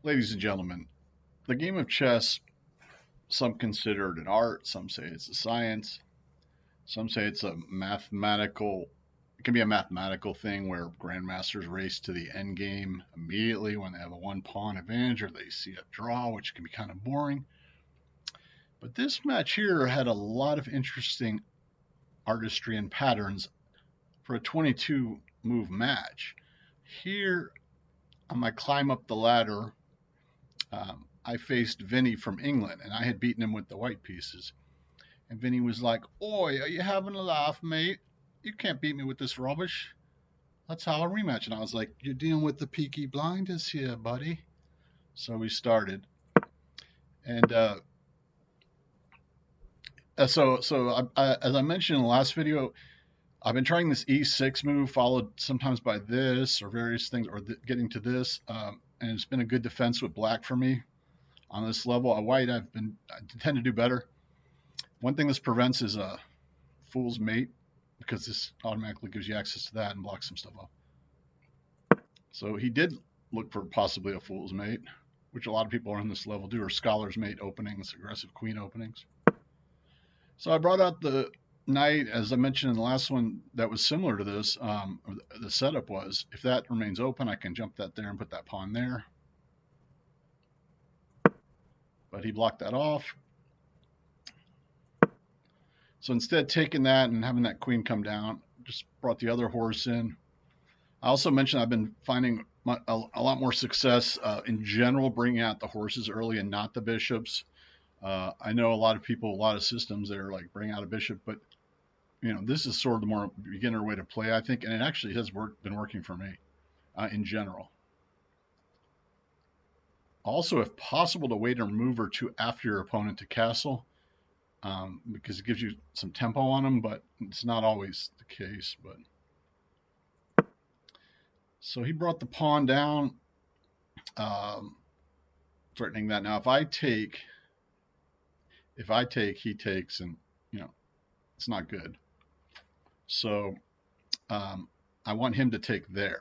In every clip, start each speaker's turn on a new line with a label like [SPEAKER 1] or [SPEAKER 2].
[SPEAKER 1] Ladies and gentlemen, the game of chess, some consider it an art, some say it's a science, some say it's it can be a mathematical thing where grandmasters race to the end game immediately when they have a one pawn advantage or they see a draw, which can be kind of boring. But this match here had a lot of interesting artistry and patterns for a 22 move match. Here, on my climb up the ladder, I faced Vinny from England, and I had beaten him with the white pieces. And Vinny was like, "Oi, are you having a laugh, mate? You can't beat me with this rubbish. Let's have a rematch." And I was like, "You're dealing with the Peaky Blinders here, buddy." So we started, and as I mentioned in the last video, I've been trying this E6 move, followed sometimes by this or various things, or getting to this, and it's been a good defense with black for me on this level. At white, I tend to do better. One thing this prevents is a fool's mate, because this automatically gives you access to that and blocks some stuff off. So he did look for possibly a fool's mate, which a lot of people on this level do, or scholar's mate openings, aggressive queen openings. So I brought out the knight, as I mentioned in the last one, that was similar to this. The setup was, if that remains open, I can jump that there and put that pawn there. But he blocked that off. So instead, taking that and having that queen come down, just brought the other horse in. I also mentioned I've been finding a lot more success in general bringing out the horses early and not the bishops. I know a lot of people, a lot of systems, they're like, bring out a bishop, but this is sort of the more beginner way to play, I think, and it actually has been working for me in general. Also, if possible, to wait a move or two after your opponent to castle, because it gives you some tempo on them, but it's not always the case. But so he brought the pawn down, threatening that. Now, if I take, he takes, and it's not good. So I want him to take there.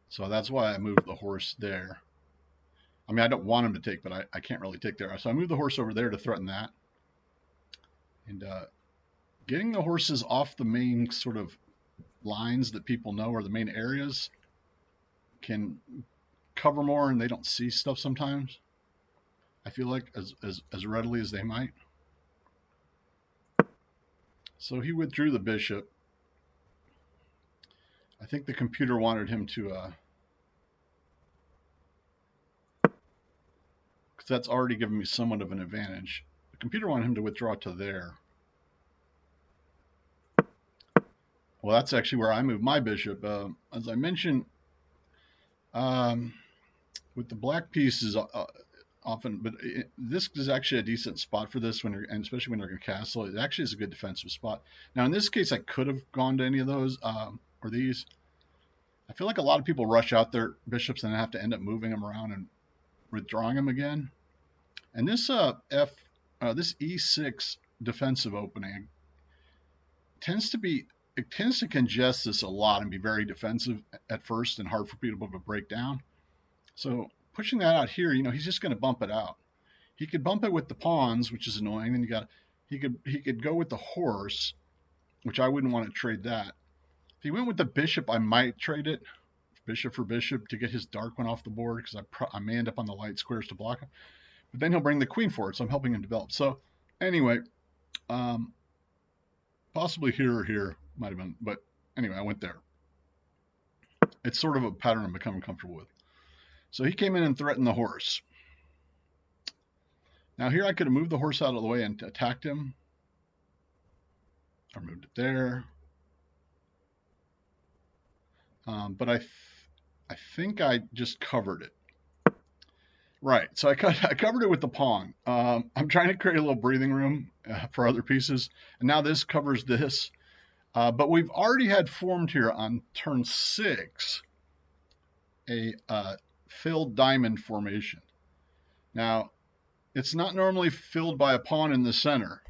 [SPEAKER 1] So that's why I moved the horse there. I mean, I don't want him to take, but I can't really take there. So I moved the horse over there to threaten that. And getting the horses off the main sort of lines that people know, or the main areas, can cover more, and they don't see stuff sometimes, I feel like, as readily as they might. So he withdrew the bishop. I think the computer wanted him to, because that's already given me somewhat of an advantage. The computer wanted him to withdraw to there. Well, that's actually where I moved my bishop. As I mentioned, with the black pieces, often, but this is actually a decent spot for this, and especially when you're going to castle. It actually is a good defensive spot. Now, in this case, I could have gone to any of those or these. I feel like a lot of people rush out their bishops and have to end up moving them around and withdrawing them again. And this this E6 defensive opening tends to congest this a lot and be very defensive at first and hard for people to break down. So pushing that out here, he's just going to bump it out. He could bump it with the pawns, which is annoying. Then he could go with the horse, which I wouldn't want to trade that. If he went with the bishop, I might trade it, bishop for bishop, to get his dark one off the board, because I may end up on the light squares to block him. But then he'll bring the queen forward, so I'm helping him develop. So anyway, possibly here or here might have been, but anyway, I went there. It's sort of a pattern I'm becoming comfortable with. So he came in and threatened the horse. Now here I could have moved the horse out of the way and attacked him, or moved it there. But I think I just covered it. Right, so I covered it with the pawn. I'm trying to create a little breathing room for other pieces, and now this covers this. But we've already had formed here on turn 6 a filled diamond formation. Now, it's not normally filled by a pawn in the center.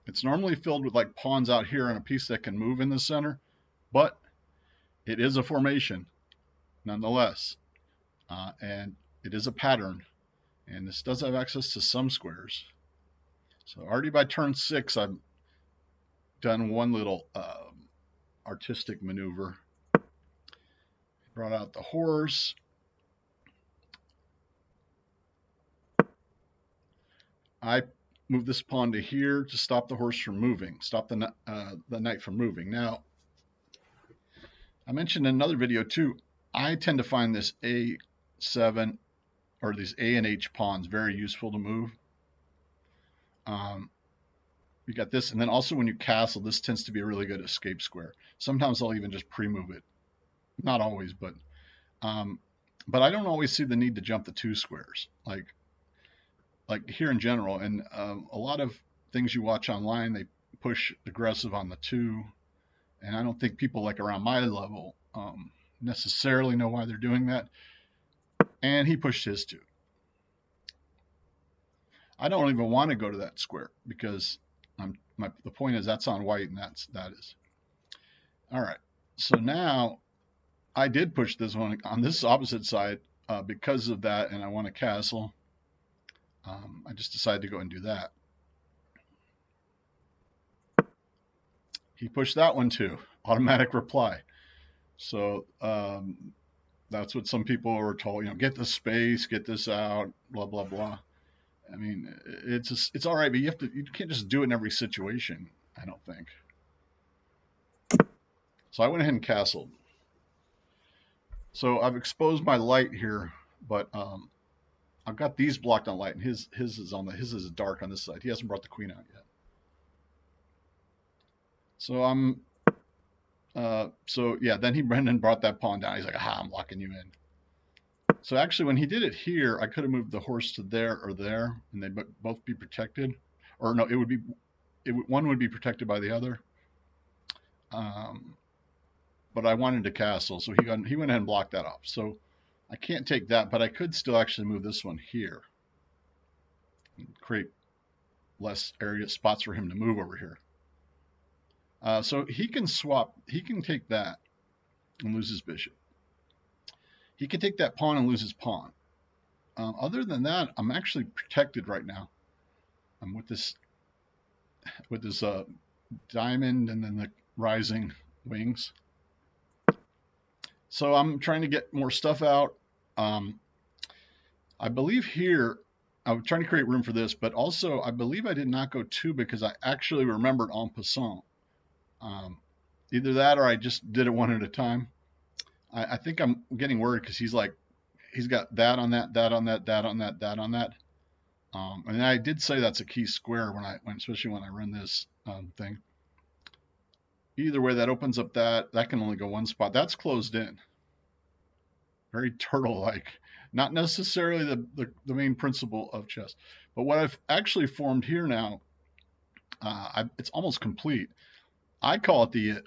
[SPEAKER 1] It's normally filled with like pawns out here and a piece that can move in the center, but it is a formation nonetheless. And it is a pattern, and this does have access to some squares. So already by turn 6, I've done one little artistic maneuver. Brought out the horse. I move this pawn to here to stop the horse from moving, stop the knight from moving. Now, I mentioned in another video too, I tend to find this A7 or these A and H pawns very useful to move. You got this, and then also when you castle, this tends to be a really good escape square. Sometimes I'll even just pre-move it. Not always, but I don't always see the need to jump the 2 squares, like here in general. And a lot of things you watch online, they push aggressive on the 2, and I don't think people like around my level necessarily know why they're doing that. And he pushed his 2. I don't even want to go to that square because the point is that's on white, and that is. All right, so now I did push this one on this opposite side because of that, and I want a castle. I just decided to go and do that. He pushed that one too, automatic reply. So that's what some people were told, get the space, get this out, blah, blah, blah. I mean, it's all right, but you can't just do it in every situation, I don't think. So I went ahead and castled. So I've exposed my light here, but I've got these blocked on light, and his is dark on this side. He hasn't brought the queen out yet. So then Brendan brought that pawn down. He's like, aha, I'm locking you in. So actually, when he did it here, I could have moved the horse to there or there, and they'd both be protected. Or no, one would be protected by the other. But I wanted to castle, so he went ahead and blocked that off. So I can't take that, but I could still actually move this one here and create less spots for him to move over here. So he can swap. He can take that and lose his bishop. He can take that pawn and lose his pawn. Other than that, I'm actually protected right now. I'm with this diamond and then the rising wings. So I'm trying to get more stuff out. I believe here, I'm trying to create room for this, but also I believe I did not go 2 because I actually remembered en passant. Either that or I just did it one at a time. I think I'm getting worried because he's got that on that, that on that, that on that, that on that. And I did say that's a key square especially when I run this thing. Either way, that opens up that can only go one spot. That's closed in. Very turtle-like. Not necessarily the main principle of chess. But what I've actually formed here now, it's almost complete. I call it the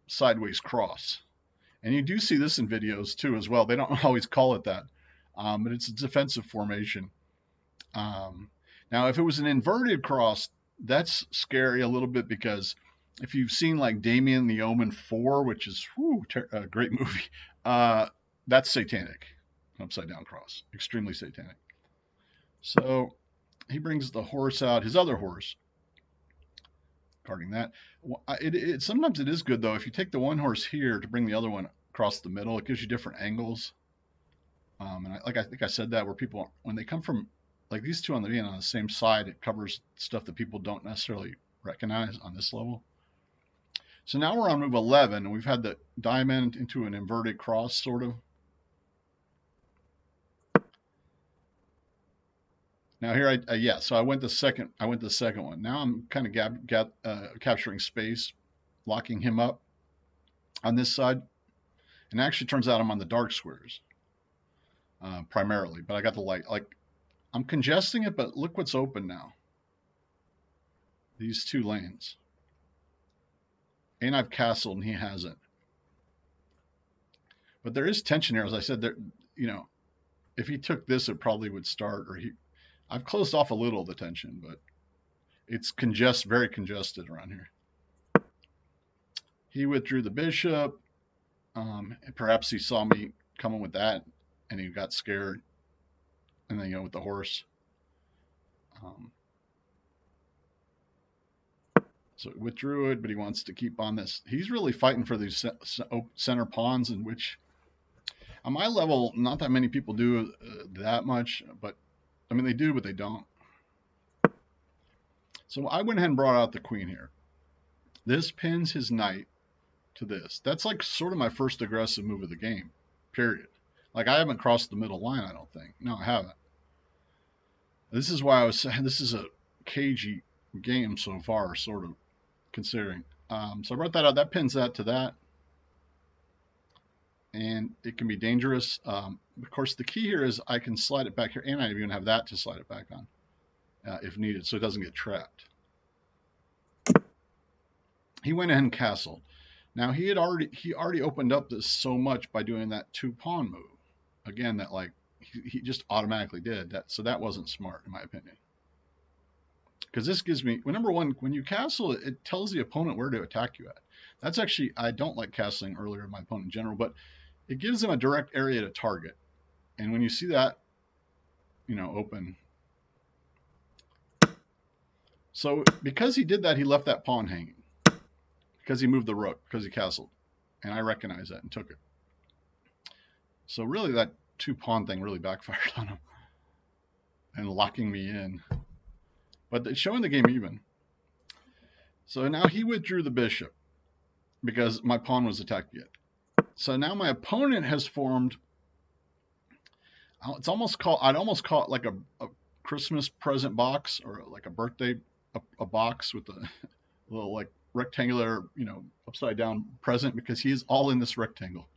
[SPEAKER 1] sideways cross. And you do see this in videos too as well. They don't always call it that, but it's a defensive formation. Now, if it was an inverted cross, that's scary a little bit because if you've seen like Damien the Omen 4, which is a great movie, that's satanic. Upside down cross. Extremely satanic. So he brings the horse out, his other horse. Guarding that. Sometimes it is good though if you take the one horse here to bring the other one across the middle. It gives you different angles. And I think I said that where people, when they come from like these two on the same side, it covers stuff that people don't necessarily recognize on this level. So now we're on move 11, and we've had the diamond into an inverted cross, sort of. Now here, so I went the second one. Now I'm kind of capturing space, locking him up on this side. And it actually turns out I'm on the dark squares primarily, but I got the light. Like I'm congesting it, but look what's open now. These 2 lanes. And I've castled and he hasn't. But there is tension here. As I said, there, if he took this, it probably would start, I've closed off a little of the tension, but it's very congested around here. He withdrew the bishop. And perhaps he saw me coming with that and he got scared. and then, you know, with the horse. So withdrew it, but he wants to keep on this. He's really fighting for these center pawns, in which on my level, not that many people do that much, but I mean, they do, but they don't. So I went ahead and brought out the queen here. This pins his knight to this. That's like sort of my first aggressive move of the game, period. Like, I haven't crossed the middle line, I don't think. No, I haven't. This is why I was saying this is a cagey game so far, sort of, considering. So I brought that out. That pins that to that. And it can be dangerous. Of course, the key here is I can slide it back here, and I even have that to slide it back on if needed, so it doesn't get trapped. He went ahead and castled. Now he already opened up this so much by doing that 2-pawn move. Again, that like he just automatically did that, so that wasn't smart in my opinion. Because this gives me, well, number one, when you castle, it tells the opponent where to attack you at. That's actually, I don't like castling earlier in my opponent in general, but it gives them a direct area to target. And when you see that, you know, open. So because he did that, he left that pawn hanging. Because he moved the rook, because he castled. And I recognized that and took it. So really that 2-pawn thing really backfired on him. And locking me in. But it's showing the game even. So now he withdrew the bishop because my pawn was attacked yet. So now my opponent has formed, it's almost called, I'd almost call it like a Christmas present box, or like a birthday, a box with a little like rectangular, you know, upside down present, because he's all in this rectangle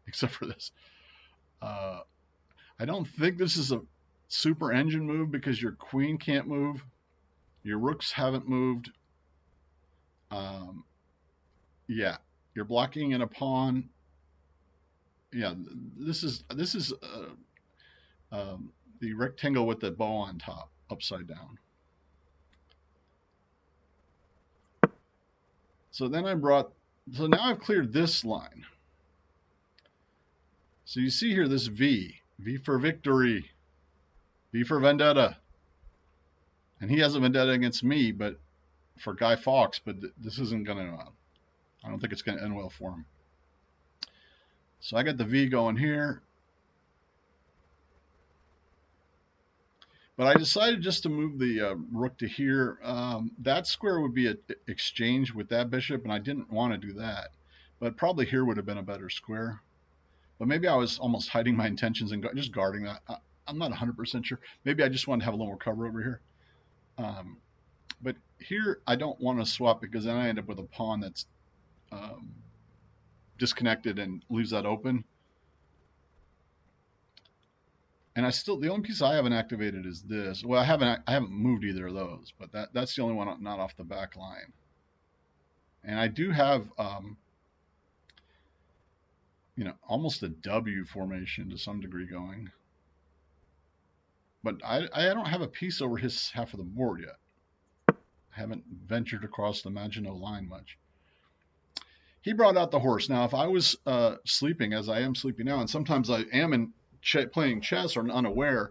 [SPEAKER 1] except for this. I don't think this is a super engine move because your queen can't move. Your rooks haven't moved. Yeah, you're blocking in a pawn. Yeah, this is the rectangle with the bow on top, upside down. So then so now I've cleared this line. So you see here this V for victory, V for vendetta. And he has a vendetta against me, but for Guy Fawkes, but this isn't going to, I don't think it's going to end well for him. So I got the V going here. But I decided just to move the rook to here. That square would be an exchange with that bishop, and I didn't want to do that. But probably here would have been a better square. But maybe I was almost hiding my intentions and just guarding that. I'm not 100% sure. Maybe I just wanted to have a little more cover over here. But here I don't want to swap, because then I end up with a pawn that's disconnected and leaves that open. And the only piece I haven't activated is this. Well, I haven't moved either of those, but that's the only one not off the back line. And I do have you know, almost a W formation to some degree going. But I don't have a piece over his half of the board yet. I haven't ventured across the Maginot line much. He brought out the horse. Now, if I was sleeping, as I am sleeping now, and sometimes I am playing chess or unaware,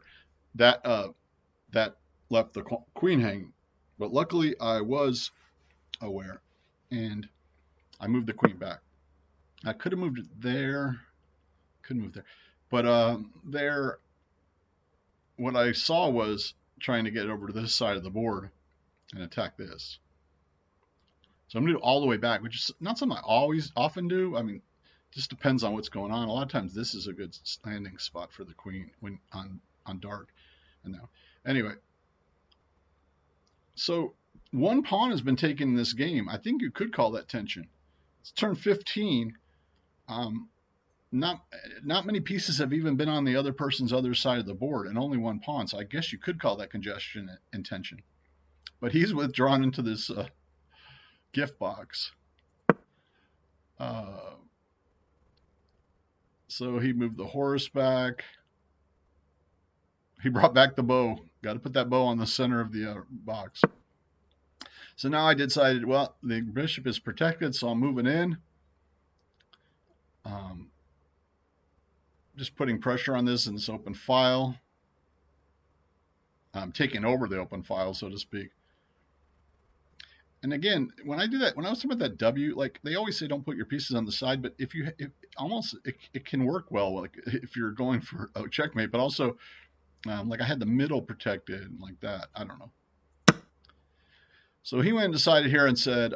[SPEAKER 1] that left the queen hanging. But luckily, I was aware, and I moved the queen back. I could have moved it there. Couldn't move there. But there, what I saw was trying to get over to this side of the board and attack this. So I'm going to do all the way back, which is not something I often do. I mean, just depends on what's going on. A lot of times this is a good landing spot for the queen when on dark. And now, anyway, so one pawn has been taken in this game. I think you could call that tension. It's turn 15. Not many pieces have even been on the other person's other side of the board, and only one pawn. So I guess you could call that congestion and tension. But he's withdrawn into this gift box. So he moved the horse back. He brought back the bow. Got to put that bow on the center of the box. So now I decided, well, the bishop is protected, so I'm moving in. Just putting pressure on this in this open file. taking over the open file, so to speak. And again, when I do that, when I was talking about that W, like they always say, don't put your pieces on the side, but if it can work well, like if you're going for a checkmate, but also like I had the middle protected like that. I don't know. So he went and decided here and said,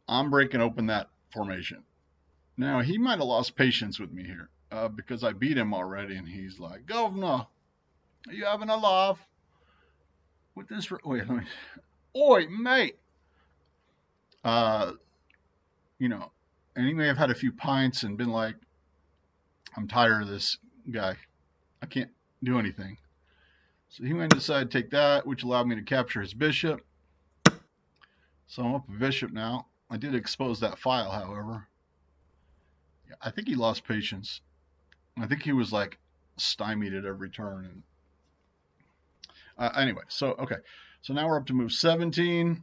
[SPEAKER 1] I'm breaking open that formation. Now he might have lost patience with me here because I beat him already, and he's like, Governor, are you having a laugh with this? Wait, let me. Oi, mate. Uh, you know, and he may have had a few pints and been like, I'm tired of this guy. I can't do anything. So he went and decided to take that, which allowed me to capture his bishop. So I'm up a bishop now. I did expose that file, however. Yeah, I think he lost patience. I think he was like stymied at every turn. And anyway, so okay. So now we're up to move 17.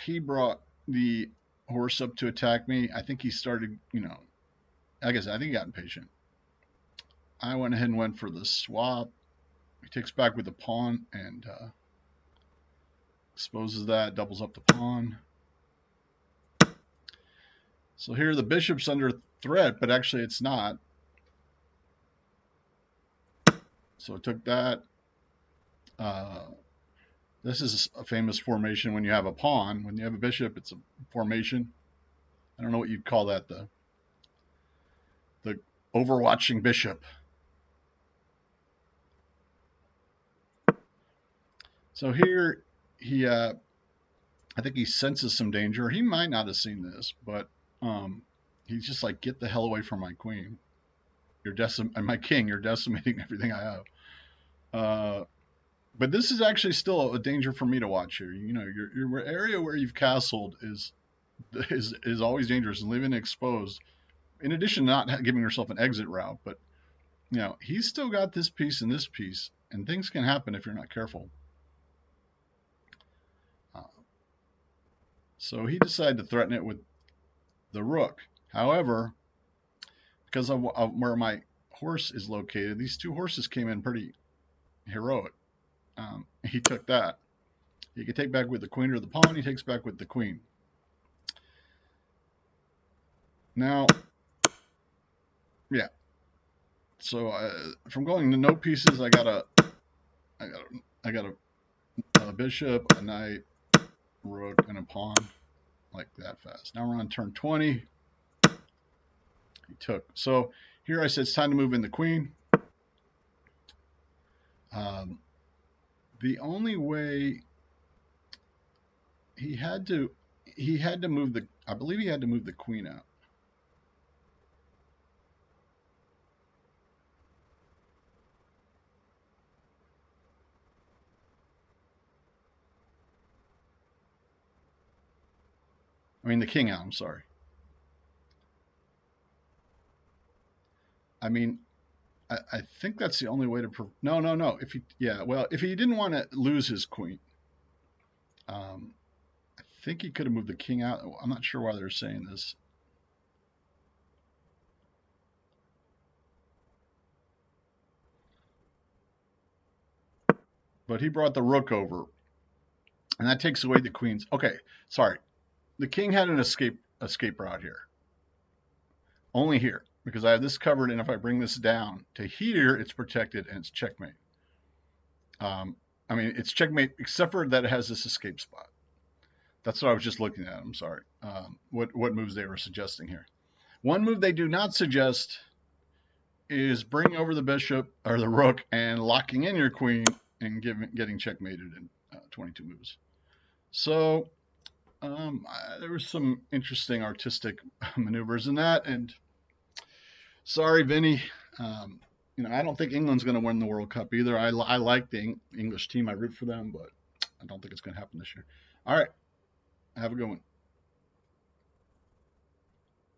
[SPEAKER 1] He brought the horse up to attack me. I think he started, I think he got impatient. I went ahead and went for the swap. He takes back with the pawn and exposes that, doubles up the pawn. So here the bishop's under threat, but actually it's not. So I took that. This is a famous formation when you have a pawn. When you have a bishop, it's a formation. I don't know what you'd call that, the overwatching bishop. So here he, I think he senses some danger. He might not have seen this, but he's just like, get the hell away from my queen. And my king. You're decimating everything I have. But this is actually still a danger for me to watch here. Your area where you've castled is always dangerous and leaving it exposed. In addition to not giving yourself an exit route, but he's still got this piece and this piece, and things can happen if you're not careful. So he decided to threaten it with the rook. However, because of where my horse is located, these two horses came in pretty heroic. He took that. He could take back with the queen or the pawn. He takes back with the queen. Now, yeah. So from going to no pieces, I got a bishop, a knight, rook, and a pawn, like that fast. Now we're on turn 20. He took. So here I said it's time to move in the queen. The only way he had to move I believe he had to move the queen out. I mean the king out, I'm sorry. I mean, I think that's the only way to no. If he didn't want to lose his queen, I think he could have moved the king out. I'm not sure why they're saying this. But he brought the rook over, and that takes away the queen's. Okay, sorry. The king had an escape route here. Only here, because I have this covered, and if I bring this down to here, it's protected and it's checkmate. I mean, it's checkmate except for that it has this escape spot. That's what I was just looking at. I'm sorry. What moves they were suggesting here. One move they do not suggest is bringing over the bishop or the rook and locking in your queen and getting checkmated in 22 moves. So there was some interesting artistic maneuvers in that. And sorry, Vinny. I don't think England's going to win the World Cup either. I like the English team. I root for them, but I don't think it's going to happen this year. All right. Have a good one.